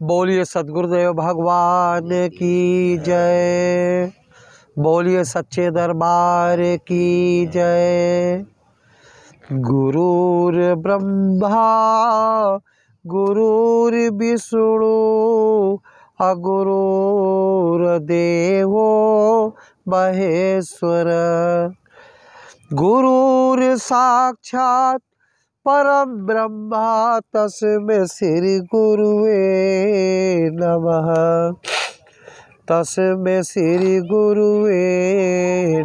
बोलिए सद्गुरुदेव भगवान की जय। बोलिए सच्चे दरबार की जय। गुरुर् ब्रह्मा गुरुर्विष्णु अगुरुर्देवो महेश्वर। गुरुर् साक्षात् परम ब्रह्मा तस्मै श्री गुरुवे नमः। तस्मै श्री गुरुवे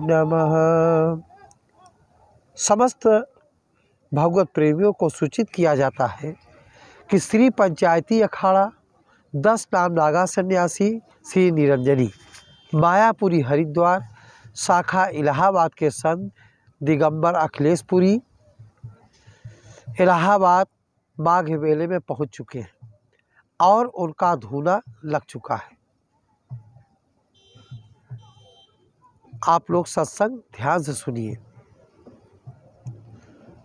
नमः। समस्त भगवत प्रेमियों को सूचित किया जाता है कि श्री पंचायती अखाड़ा 10 नाम नागा सन्यासी श्री निरंजनी मायापुरी हरिद्वार शाखा इलाहाबाद के संत दिगंबर अखिलेशपुरी इलाहाबाद माघ मेले में पहुंच चुके हैं और उनका धूना लग चुका है। आप लोग सत्संग ध्यान से सुनिए।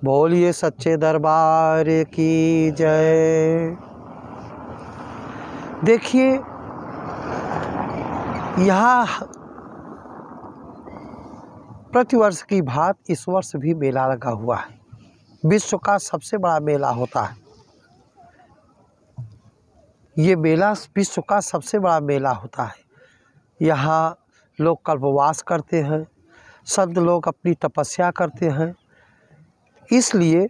बोलिए सच्चे दरबार की जय। देखिए यहाँ प्रतिवर्ष की भांति इस वर्ष भी मेला लगा हुआ है। विश्व का सबसे बड़ा मेला होता है ये मेला, विश्व का सबसे बड़ा मेला होता है। यहाँ लोग कल्पवास करते हैं, संत लोग अपनी तपस्या करते हैं, इसलिए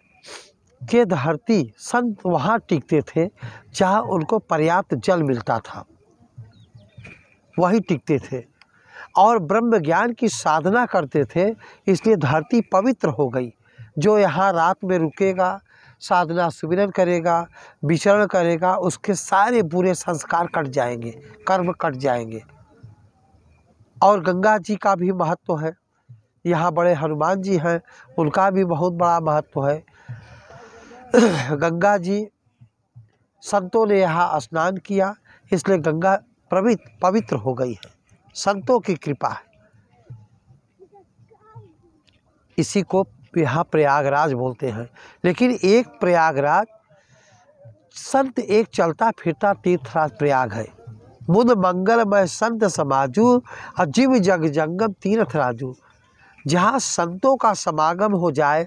कि धरती संत वहाँ टिकते थे जहाँ उनको पर्याप्त जल मिलता था, वही टिकते थे और ब्रह्म ज्ञान की साधना करते थे। इसलिए धरती पवित्र हो गई। जो यहाँ रात में रुकेगा, साधना सुमिरन करेगा, विचरण करेगा, उसके सारे बुरे संस्कार कट जाएंगे, कर्म कट जाएंगे। और गंगा जी का भी महत्व है। यहाँ बड़े हनुमान जी हैं, उनका भी बहुत बड़ा महत्व है। गंगा जी संतों ने यहाँ स्नान किया, इसलिए गंगा पवित्र हो गई है। संतों की कृपा है। इसी को यहाँ प्रयागराज बोलते हैं। लेकिन एक प्रयागराज संत एक चलता फिरता तीर्थराज प्रयाग है। मुद मंगलमय संत समाजू अजीव जग जंगम तीर्थ राजू। जहाँ संतों का समागम हो जाए,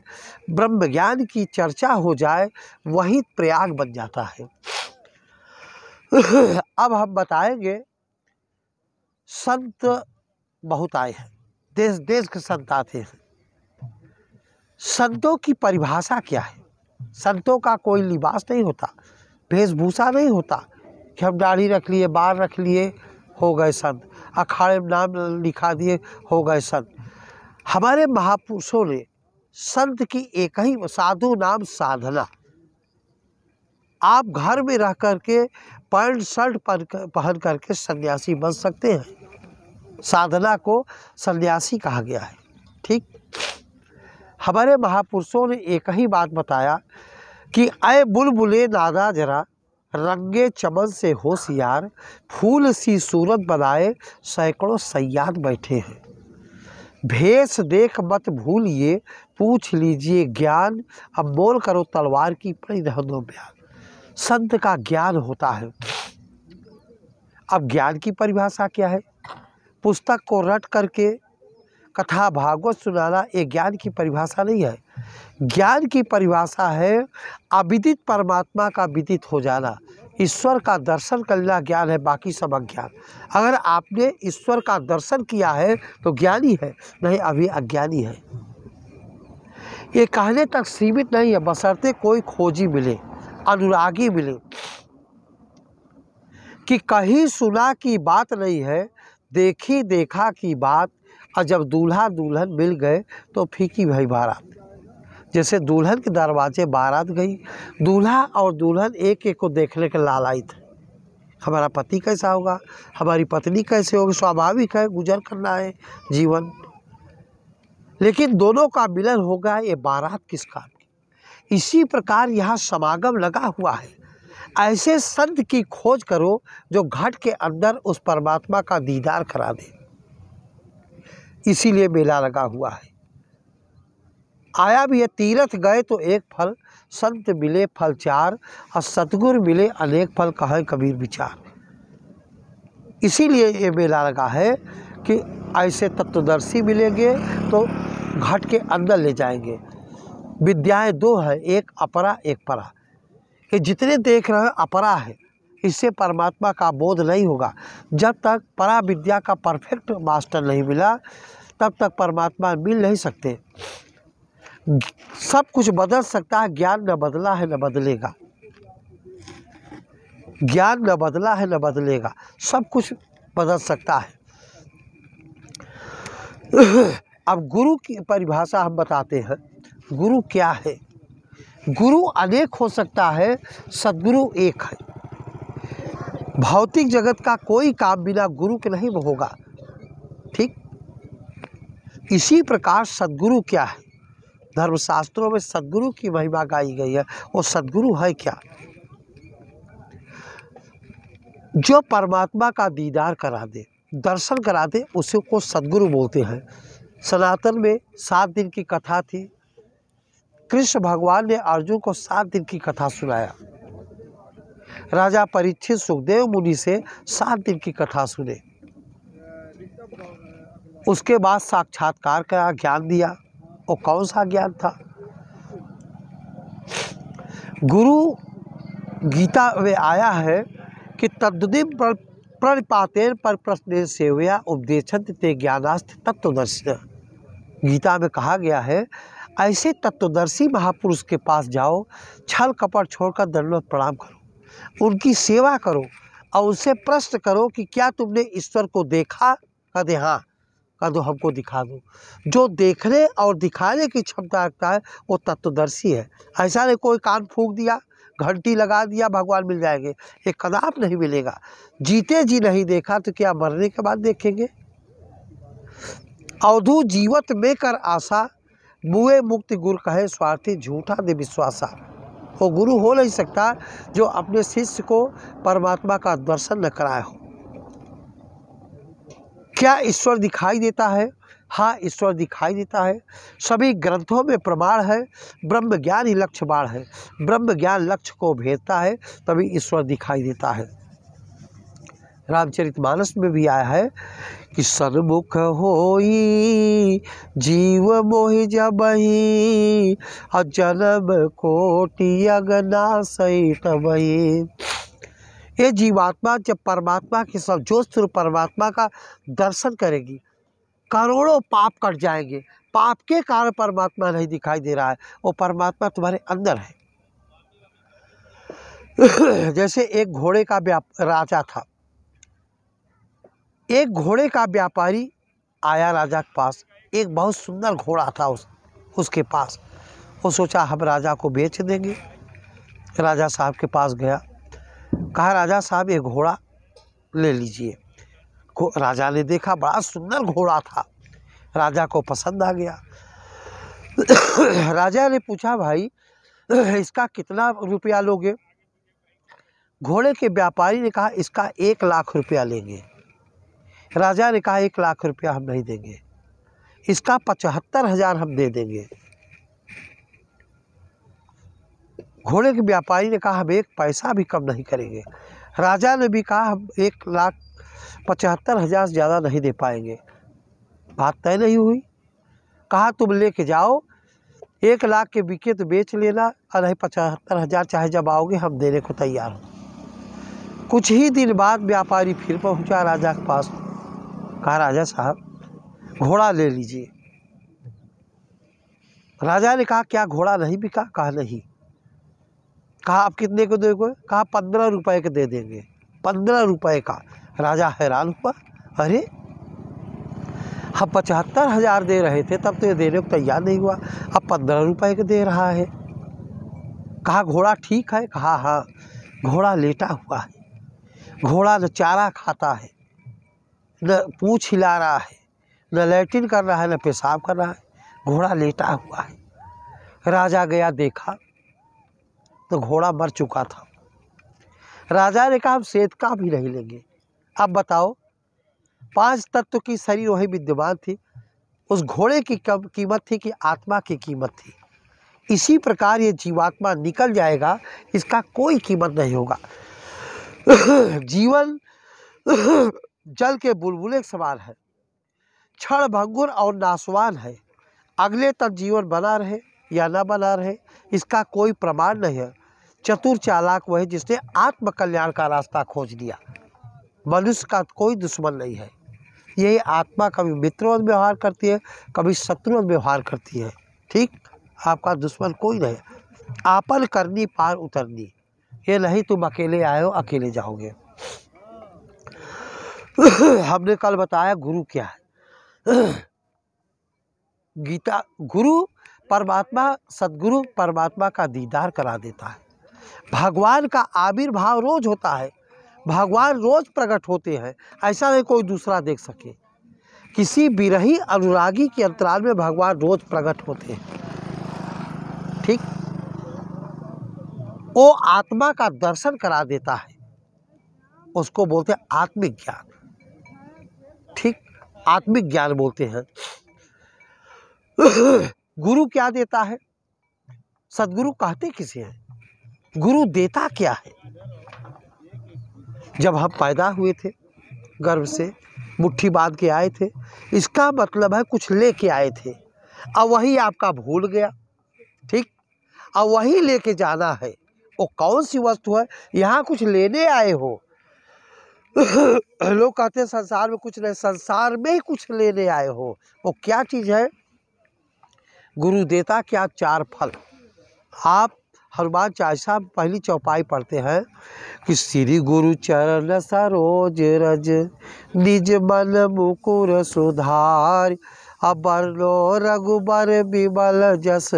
ब्रह्म ज्ञान की चर्चा हो जाए, वही प्रयाग बन जाता है। अब हम बताएंगे, संत बहुत आए हैं, देश देश के संत आते हैं। संतों की परिभाषा क्या है? संतों का कोई लिबास नहीं होता, वेशभूषा नहीं होता कि हम दाढ़ी रख लिए, बाल रख लिए, हो गए संत, अखाड़े में नाम लिखा दिए, हो गए संत। हमारे महापुरुषों ने संत की एक ही साधु नाम साधना। आप घर में रह करके पैंट शर्ट पहन करके सन्यासी बन सकते हैं। साधना को सन्यासी कहा गया है। ठीक, हमारे महापुरुषों ने एक ही बात बताया कि अय बुलबुले नादा जरा, रंगे चमन से होशियार, फूल सी सूरत बनाए सैकड़ों सयाद बैठे हैं। भेष देख मत भूलिए, पूछ लीजिए ज्ञान, अब मोल करो तलवार की पड़ी रहनो बयान। संत का ज्ञान होता है। अब ज्ञान की परिभाषा क्या है? पुस्तक को रट करके कथा भागवत सुनाना एक ज्ञान की परिभाषा नहीं है। ज्ञान की परिभाषा है अविदित परमात्मा का विदित हो जाना। ईश्वर का दर्शन करना ज्ञान है, बाकी सब अज्ञान। अगर आपने ईश्वर का दर्शन किया है तो ज्ञानी है, नहीं अभी अज्ञानी है। ये कहने तक सीमित नहीं है, बशर्ते कोई खोजी मिले, अनुरागी मिले। कि कहीं सुना की बात नहीं है, देखी देखा की बात, और जब दूल्हा दुल्हन मिल गए तो फीकी भई बारात। जैसे दुल्हन के दरवाजे बारात गई, दूल्हा और दुल्हन एक एक को देखने के लालायित थे। हमारा पति कैसा होगा, हमारी पत्नी कैसे होगी, स्वाभाविक है, गुजर करना है जीवन। लेकिन दोनों का मिलन होगा, ये बारात किस काम की। इसी प्रकार यहाँ समागम लगा हुआ है। ऐसे संत की खोज करो जो घट के अंदर उस परमात्मा का दीदार करा दे। इसीलिए मेला लगा हुआ है। आया भी है, तीर्थ गए तो एक फल, संत मिले फल चार, और सतगुरु मिले अनेक फल, कहे कबीर विचार। इसीलिए ये मेला लगा है कि ऐसे तत्वदर्शी मिलेंगे तो घट के अंदर ले जाएंगे। विद्याएं दो है, एक अपरा एक परा। ये जितने देख रहे हैं अपरा है, इससे परमात्मा का बोध नहीं होगा। जब तक परा विद्या का परफेक्ट मास्टर नहीं मिला तब तक परमात्मा मिल नहीं सकते। सब कुछ बदल सकता है, ज्ञान न बदला है न बदलेगा। ज्ञान न बदला है न बदलेगा, सब कुछ बदल सकता है। अब गुरु की परिभाषा हम बताते हैं। गुरु क्या है? गुरु अनेक हो सकता है, सद्गुरु एक है। भौतिक जगत का कोई काम बिना गुरु के नहीं होगा। ठीक इसी प्रकार सद्गुरु क्या है? धर्मशास्त्रों में सद्गुरु की महिमा गाई गई है। वो सद्गुरु है क्या? जो परमात्मा का दीदार करा दे, दर्शन करा दे, उसी को सद्गुरु बोलते हैं। सनातन में 7 दिन की कथा थी। कृष्ण भगवान ने अर्जुन को 7 दिन की कथा सुनाया। राजा परीक्षित सुखदेव मुनि से 7 दिन की कथा सुने। उसके बाद साक्षात्कार का ज्ञान दिया। वो कौन सा ज्ञान था? गुरु गीता में आया है कि तद्दिम प्रणिपातेन पर प्रश्न सेवया उपदेशन्ति ते ज्ञानास्ति तत्वदर्शी। गीता में कहा गया है ऐसे तत्वदर्शी महापुरुष के पास जाओ, छल कपट छोड़कर दंडवत प्रणाम करो, उनकी सेवा करो और उनसे प्रश्न करो कि क्या तुमने ईश्वर को देखा? कहते हाँ, कह दो हमको दिखा दो। जो देखने और दिखाने की क्षमता रखता है वो तत्वदर्शी है। ऐसा नहीं कोई कान फूंक दिया, घंटी लगा दिया, भगवान मिल जाएंगे, ये कदाप नहीं मिलेगा। जीते जी नहीं देखा तो क्या मरने के बाद देखेंगे? अवधू जीवत में कर आशा, मुए मुक्ति गुरु कहे स्वार्थी, झूठा दे विश्वासा। वो गुरु हो नहीं सकता जो अपने शिष्य को परमात्मा का दर्शन न कराए हो। क्या ईश्वर दिखाई देता है? हाँ, ईश्वर दिखाई देता है। सभी ग्रंथों में प्रमाण है, ब्रह्म ज्ञान ही लक्ष्य बाण है। ब्रह्म ज्ञान लक्ष्य को भेदता है, तभी ईश्वर दिखाई देता है। रामचरितमानस में भी आया है कि सन्मुख होई जीव मोहि जबहि, जन्म कोटि अगनासई तबहि। ये जीवात्मा जब परमात्मा के सब जोश स्वरूप परमात्मा का दर्शन करेगी, करोड़ों पाप कट जाएंगे। पाप के कारण परमात्मा नहीं दिखाई दे रहा है, वो परमात्मा तुम्हारे अंदर है। जैसे एक घोड़े का राजा था। एक घोड़े का व्यापारी आया राजा के पास। एक बहुत सुंदर घोड़ा था उसके पास। वो सोचा हम राजा को बेच देंगे। राजा साहब के पास गया, कहा राजा साहब ये घोड़ा ले लीजिए। राजा ने देखा, बड़ा सुंदर घोड़ा था, राजा को पसंद आ गया। राजा ने पूछा भाई इसका कितना रुपया लोगे? घोड़े के व्यापारी ने कहा इसका 1 लाख रुपया लेंगे। राजा ने कहा 1 लाख रुपया हम नहीं देंगे, इसका 75,000 हम दे देंगे। घोड़े के व्यापारी ने कहा हम 1 पैसा भी कम नहीं करेंगे। राजा ने भी कहा हम 1,75,000 से ज़्यादा नहीं दे पाएंगे। बात तय नहीं हुई। कहा तुम लेके जाओ, 1 लाख के बिके तो बेच लेना, और नहीं 75,000 चाहे जब आओगे हम देने को तैयार हो। कुछ ही दिन बाद व्यापारी फिर पहुंचा राजा के पास। कहा राजा साहब घोड़ा ले लीजिए। राजा ने कहा क्या घोड़ा नहीं बिका? कहा नहीं। कहा आप कितने को दोगे? कहा 15 रुपए के दे देंगे। 15 रुपए का। राजा हैरान हुआ, अरे हम 75,000 दे रहे थे तब तो ये देने को तैयार नहीं हुआ, अब 15 रुपए के दे रहा है। कहा घोड़ा ठीक है? कहा हाँ, घोड़ा लेटा हुआ है, घोड़ा न चारा खाता है, न पूँछ हिला रहा है, न लैट्रिन कर रहा है, न पेशाब कर रहा है, घोड़ा लेटा हुआ है। राजा गया देखा तो घोड़ा मर चुका था। राजा ने कहा हम सेठ का भी नहीं लेंगे। अब बताओ, 5 तत्व की शरीर वही विद्यमान थी, उस घोड़े की कीमत थी कि आत्मा की कीमत थी। इसी प्रकार ये जीवात्मा निकल जाएगा, इसका कोई कीमत नहीं होगा। जीवन जल के बुलबुले के समान है, क्षण भंगुर और नाशवान है। अगले तक जीवन बना रहे या ना बना रहे, इसका कोई प्रमाण नहीं है। चतुर चालाक वह है जिसने आत्म कल्याण का रास्ता खोज लिया। मनुष्य का कोई दुश्मन नहीं है। यही आत्मा कभी मित्रवत व्यवहार करती है, कभी शत्रुवत व्यवहार करती है। ठीक, आपका दुश्मन कोई नहीं। आपन करनी पार उतरनी, ये नहीं तुम अकेले आए हो अकेले जाओगे। हमने कल बताया गुरु क्या है। गीता, गुरु परमात्मा, सदगुरु परमात्मा का दीदार करा देता है। भगवान का आविर्भाव रोज होता है, भगवान रोज प्रकट होते हैं, ऐसा नहीं कोई दूसरा देख सके। किसी बिरही अनुरागी के अंतराल में भगवान रोज प्रकट होते हैं। ठीक, वो आत्मा का दर्शन करा देता है, उसको बोलते हैं आत्मिक ज्ञान। ठीक, आत्मिक ज्ञान बोलते हैं। गुरु क्या देता है? सदगुरु कहते किसे हैं? गुरु देता क्या है? जब हम पैदा हुए थे गर्भ से, मुट्ठी बांध के आए थे, इसका मतलब है कुछ लेके आए थे, अब वही आपका भूल गया। ठीक, अब वही लेके जाना है। वो कौन सी वस्तु है? यहाँ कुछ लेने आए हो। लोग कहते हैं संसार में कुछ नहीं, संसार में ही कुछ लेने आए हो। वो क्या चीज़ है? गुरु देता क्या? 4 फल। आप हनुमान चालीसा पहली चौपाई पढ़ते हैं कि श्री गुरु चरण सरोज रज, निज मन मुकुर सुधार, अबरनो रघुबर बिमल जस,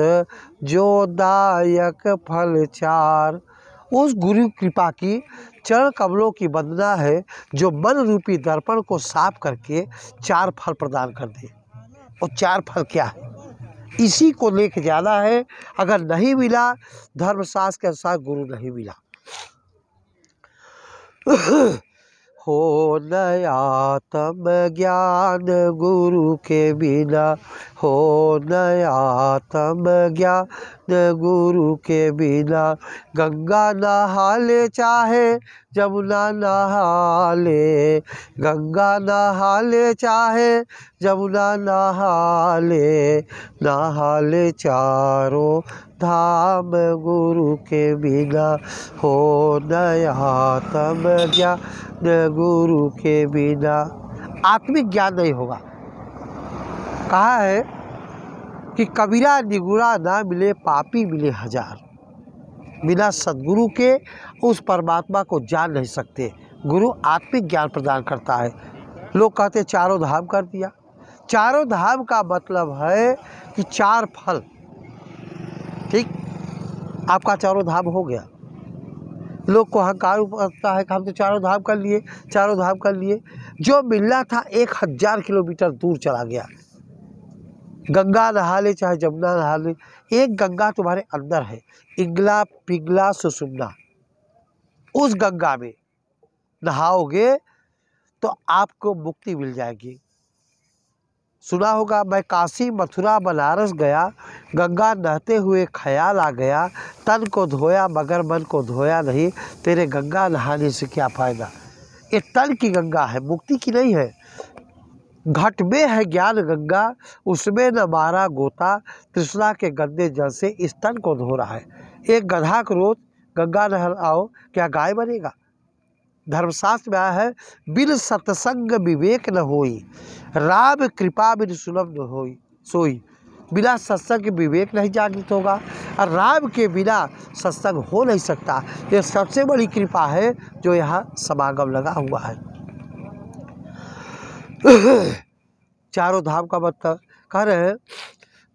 जो दायक फल 4। उस गुरु कृपा की चरण कमलों की वंदना है, जो मन रूपी दर्पण को साफ करके 4 फल प्रदान कर दे। और 4 फल क्या है? इसी को लेके जाना है। अगर नहीं मिला, धर्मशास्त्र के अनुसार गुरु नहीं मिला। हो न आत्म ज्ञान गुरु के बिना, हो न आत्म ज्ञान गुरु के बिना, गंगा नहा ले चाहे जमुना नहा ले, गंगा नहा ले चाहे जमुना नहा ले चारों धाम गुरु के बिना, हो न आत्म ज्ञान गुरु के बिना। आत्मिक ज्ञान नहीं होगा। कहा है कि कबीरा निगुरा ना मिले पापी मिले 1000। बिना सद्गुरु के उस परमात्मा को जान नहीं सकते। गुरु आत्मिक ज्ञान प्रदान करता है। लोग कहते 4 धाम कर दिया। 4 धाम का मतलब है कि 4 फल। ठीक, आपका 4 धाम हो गया। लोग को अहंकार होता है कि हम तो 4 धाम कर लिए, 4 धाम कर लिए। जो मिलना था 1000 किलोमीटर दूर चला गया। गंगा नहा ले चाहे जमुना नहा ले, एक गंगा तुम्हारे अंदर है, इगला पिघला सुषुम्ना। उस गंगा में नहाओगे तो आपको मुक्ति मिल जाएगी। सुना होगा, मैं काशी मथुरा बनारस गया, गंगा नहाते हुए ख्याल आ गया, तन को धोया मगर मन को धोया नहीं, तेरे गंगा नहाने से क्या फ़ायदा। ये तन की गंगा है, मुक्ति की नहीं है। घट में है ज्ञान गंगा, उसमें न मारा गोता, तृष्णा के गंदे जल से इस तन को धो रहा है। एक गधा को रोज गंगा नहलाओ, क्या गाय बनेगा? धर्मशास्त्र में आया है, बिन सत्संग विवेक न होई, राम कृपा बिन सुलभ न होई सोई। बिना सत्संग विवेक नहीं जागृत होगा, और राम के बिना सत्संग हो नहीं सकता। ये सबसे बड़ी कृपा है जो यहाँ समागम लगा हुआ है। 4 धाम का मतलब कह रहे हैं,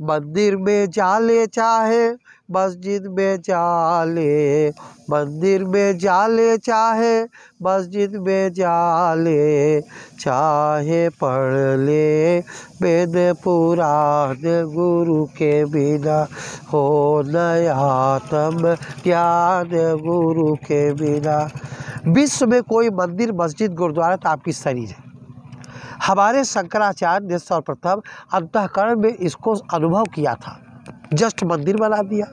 मंदिर में जाले चाहे मस्जिद में जाले, मंदिर में जाले चाहे मस्जिद में जाले, चाहे पढ़ ले वेद पुराण गुरु के बिना, हो न आत्म ज्ञान गुरु के बिना। विश्व में कोई मंदिर मस्जिद गुरुद्वारा तो आपकी शरीर है। हमारे शंकराचार्य ने सर्वप्रथम अंतःकरण में इसको अनुभव किया था। जस्ट मंदिर बना दिया,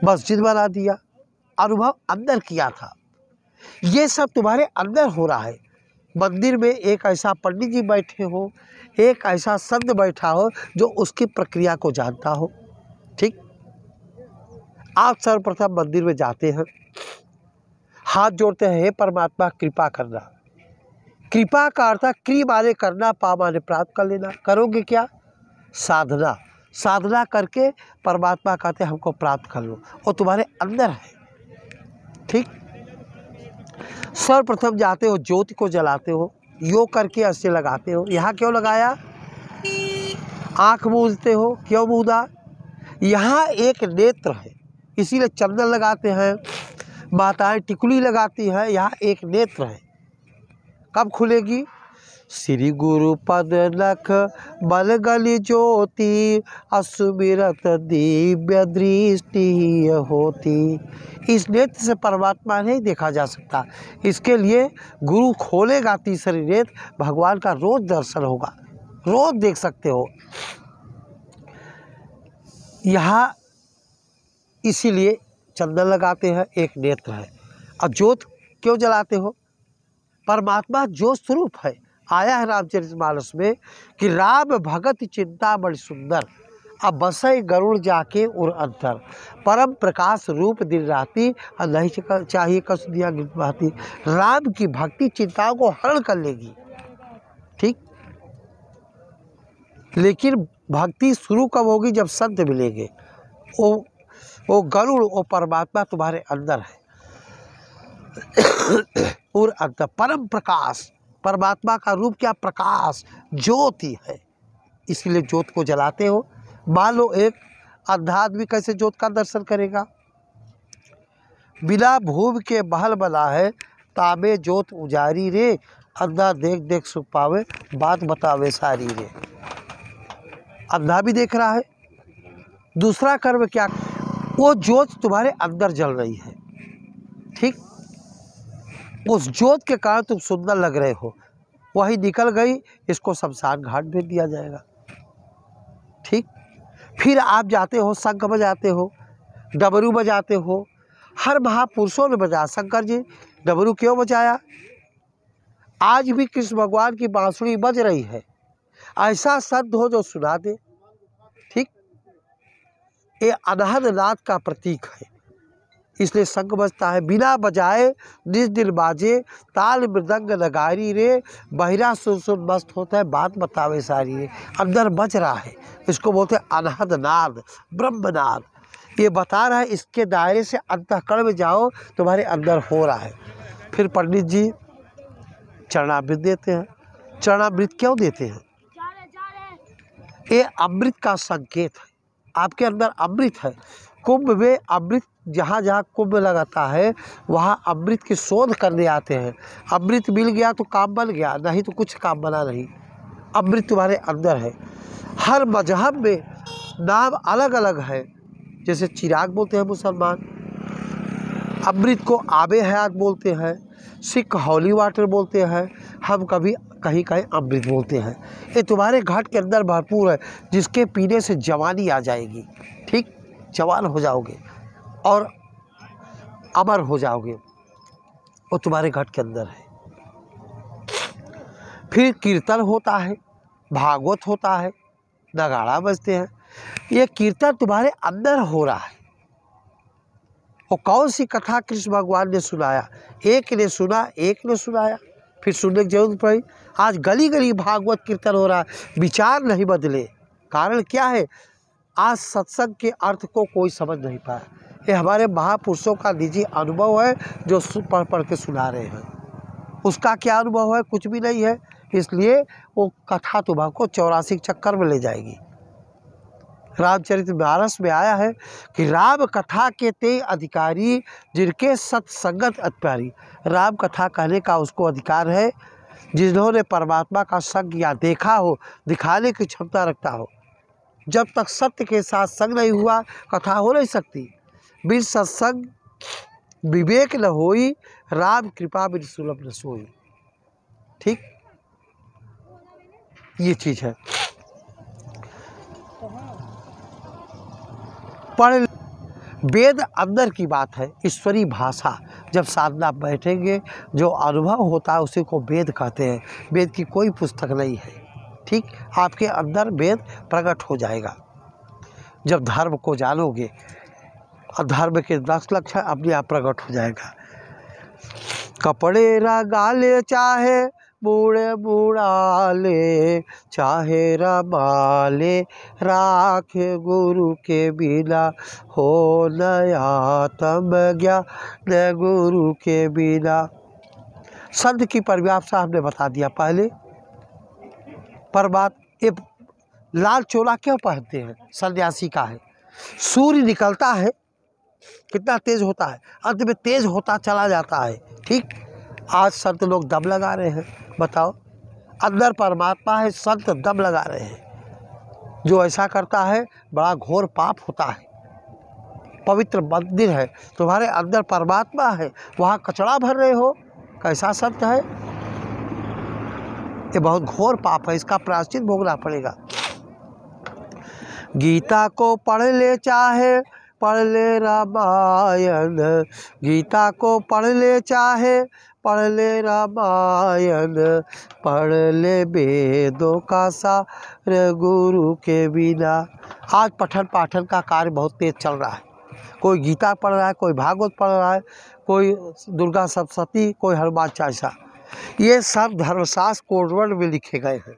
मस्जिद बना दिया, अनुभव अंदर किया था। ये सब तुम्हारे अंदर हो रहा है। मंदिर में एक ऐसा पंडित जी बैठे हो, एक ऐसा संत बैठा हो जो उसकी प्रक्रिया को जानता हो। ठीक, आप सर्वप्रथम मंदिर में जाते हैं, हाथ जोड़ते हैं, हे परमात्मा कृपा करना। कृपा का अर्थ क्री माने करना, पा माने प्राप्त कर लेना। करोगे क्या? साधना। साधना करके परमात्मा कहते हमको प्राप्त कर लो, और तुम्हारे अंदर है। ठीक, सर्वप्रथम जाते हो, ज्योति को जलाते हो, योग करके ऐसे लगाते हो। यहाँ क्यों लगाया? आँख मूंदते हो, क्यों मूंदा? यहाँ एक नेत्र है, इसीलिए चंदन लगाते हैं, माताएं टिकुली लगाती हैं। यहाँ एक नेत्र है, कब खुलेगी? श्री गुरु पद नख बल गली ज्योति, असुमिरत दिव्य दृष्टि होती। इस नेत्र से परमात्मा नहीं देखा जा सकता। इसके लिए गुरु खोलेगा तीसरी नेत्र, भगवान का रोज दर्शन होगा, रोज देख सकते हो। यहाँ इसीलिए चंदन लगाते हैं, एक नेत्र है। अब ज्योत क्यों जलाते हो? परमात्मा ज्योत स्वरूप है। आया है रामचरितमानस में कि राम भगत चिंता बड़ी सुंदर, अब बसई गरुड़ जाके उर अंतर, परम प्रकाश रूप दिन राती, और नहीं चाहिए कस दिया गिरवाती। राम की भक्ति चिंताओं को हरण कर लेगी। ठीक, लेकिन भक्ति शुरू कब होगी? जब संत मिलेंगे। वो गरुड़, वो परमात्मा तुम्हारे अंदर है। और अंतर परम प्रकाश, परमात्मा का रूप क्या? प्रकाश, ज्योति है। इसलिए ज्योत को जलाते हो। मान लो एक अंधा आदमी कैसे ज्योत का दर्शन करेगा? बिना भूम के महल बना है, ताबे ज्योत उजारी रे, अंधा देख देख सुख पावे, बात बतावे सारी रे। अंधा भी देख रहा है। दूसरा कर्म क्या? वो ज्योत तुम्हारे अंदर जल रही है। ठीक, उस ज्योत के कारण तुम सुंदर लग रहे हो, वही निकल गई, इसको शमशान घाट भेज दिया जाएगा। ठीक, फिर आप जाते हो, शंख बजाते हो, डमरू बजाते हो। हर महापुरुषों ने बजाया। शंकर जी डमरू क्यों बजाया? आज भी कृष्ण भगवान की बांसुरी बज रही है। ऐसा संत हो जो सुना दे। ठीक, ये अनहद नाद का प्रतीक है, इसलिए शंख बजता है। बिना बजाए निज दिल बाजे, ताल मृदंग नगारी रे, बहिरा सुन सुन मस्त होता है, बात बतावे सारी रे। अंदर बज रहा है, इसको बोलते हैं अनहद नाद, ब्रह्मनाद। ये बता रहा है, इसके दायरे से अंतःकरण में जाओ, तुम्हारे अंदर हो रहा है। फिर पंडित जी चरणामृत देते हैं। चरणामृत क्यों देते हैं? ये अमृत का संकेत है। आपके अंदर अमृत है। कुंभ में अमृत, जहाँ जहाँ कुंभ लगाता है वहाँ अमृत की शोध करने आते हैं। अमृत मिल गया तो काम बन गया, नहीं तो कुछ काम बना नहीं। अमृत तुम्हारे अंदर है। हर मजहब में नाम अलग अलग है। जैसे चिराग बोलते हैं मुसलमान, अमृत को आबे हयात बोलते हैं, सिख हॉली वाटर बोलते हैं, हम कभी कहीं कहीं अमृत बोलते हैं। ये तुम्हारे घाट के अंदर भरपूर है, जिसके पीने से जवानी आ जाएगी। ठीक, जवान हो जाओगे और अमर हो जाओगे, वो तुम्हारे घट के अंदर है। फिर कीर्तन होता है, भागवत होता है, नगाड़ा बजते हैं। ये कीर्तन तुम्हारे अंदर हो रहा है। वो कौन सी कथा कृष्ण भगवान ने सुनाया? एक ने सुना, एक ने सुनाया, फिर सुनने की जरूरत पड़ी। आज गली गली भागवत कीर्तन हो रहा है, विचार नहीं बदले। कारण क्या है? आज सत्संग के अर्थ को कोई समझ नहीं पाया। ये हमारे महापुरुषों का निजी अनुभव है, जो पढ़ पढ़ के सुना रहे हैं। उसका क्या अनुभव है? कुछ भी नहीं है। इसलिए वो कथा तुम्हारे 84 चक्कर में ले जाएगी। रामचरितमानस में आया है कि राम कथा के ते अधिकारी, जिनके सत्संगत अत्यारी। राम कथा कहने का उसको अधिकार है जिन्होंने परमात्मा का संग या देखा हो, दिखाने की क्षमता रखता हो। जब तक सत्य के साथ संग नहीं हुआ, कथा हो नहीं सकती। बिन सत्संग विवेक न होई, राम कृपा बिन सुलभ न सोई। ठीक, ये चीज़ है। पढ़ वेद अंदर की बात है, ईश्वरी भाषा। जब साधना बैठेंगे जो अनुभव होता है उसी को वेद कहते हैं। वेद की कोई पुस्तक नहीं है, ठीक। आपके अंदर वेद प्रकट हो जाएगा जब धर्म को जानोगे, और धर्म के 10 लक्षण अपने आप प्रकट हो जाएगा। कपड़े रंगाले चाहे बूढ़े बूढ़ाले, चाहे रमाले राखे गुरु के बिना, हो नया तम ज्ञान गुरु के बिना। संत की परिभाषा हमने बता दिया पहले। पर बात ये लाल चोला क्यों पहनते हैं? सन्यासी का है। सूर्य निकलता है कितना तेज होता है, अंत में तेज होता चला जाता है, ठीक। आज संत लोग दम लगा रहे हैं, बताओ। अंदर परमात्मा है, संत दम लगा रहे हैं। जो ऐसा करता है बड़ा घोर पाप होता है। पवित्र मंदिर है, तुम्हारे अंदर परमात्मा है, वहाँ कचरा भर रहे हो, कैसा संत है? ये बहुत घोर पाप है, इसका प्रायश्चित भोगना पड़ेगा। गीता को पढ़ ले चाहे पढ़ ले रामायण, गीता को पढ़ ले चाहे पढ़ ले रामायण, पढ़ ले वेदों का सार गुरु के बिना। आज पठन पाठन का कार्य बहुत तेज चल रहा है। कोई गीता पढ़ रहा है, कोई भागवत पढ़ रहा है, कोई दुर्गा सप्तशती, कोई हनुमान चालीसा। ये सब धर्मशास्त्र कोडवर्ड में लिखे गए हैं।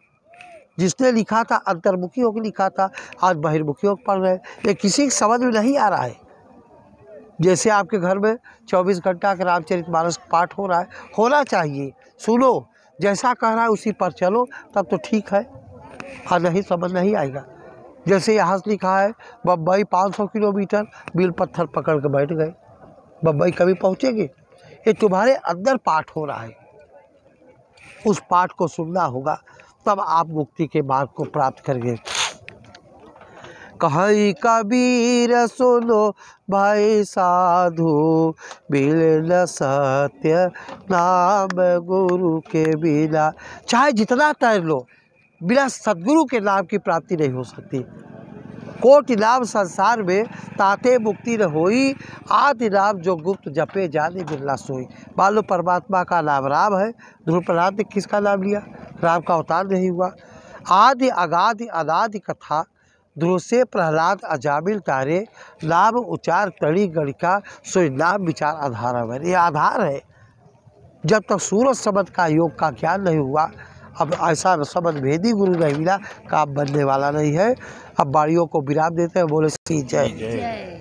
जिसने लिखा था अंतर्मुखी होकर लिखा था, आज बहिर्मुखी होकर पढ़ रहे हैं। ये किसी की समझ में नहीं आ रहा है। जैसे आपके घर में 24 घंटा का रामचरितमानस पाठ हो रहा है, होना चाहिए। सुनो, जैसा कह रहा है उसी पर चलो, तब तो ठीक है, हाँ नहीं समझ नहीं आएगा। जैसे यहाँ से लिखा है बम्बई 500 किलोमीटर, बिल पत्थर पकड़ के बैठ गए, बम्बई कभी पहुँचेंगे? ये तुम्हारे अंदर पाठ हो रहा है, उस पाठ को सुनना होगा, तब आप मुक्ति के मार्ग को प्राप्त करेंगे। कहीं कबीर सुनो भाई साधु, बिल न सत्य नाम गुरु के बिना। चाहे जितना तैर लो, बिना सद्गुरु के नाम की प्राप्ति नहीं हो सकती। कोटि नाम संसार में ताते मुक्ति न होई, आदि नाम जो गुप्त जपे जाने बिरला सोई। मान लो परमात्मा का नाम राम है, ध्रुव प्रहलाद ने किसका नाम लिया? राम का अवतार नहीं हुआ। आदि अगाधि अनादि कथा, ध्रुव से प्रहलाद अजामिल तारे, नाम उचार तड़ी गणिका, सोई नाम विचार आधार है। ये आधार है। जब तक सूरज शब्द का योग का ज्ञान नहीं हुआ, अब ऐसा शब्द भेदी गुरु नहीं मिला, काम बनने वाला नहीं है। अब बाड़ियों को विराम देते हैं, बोले सी जय।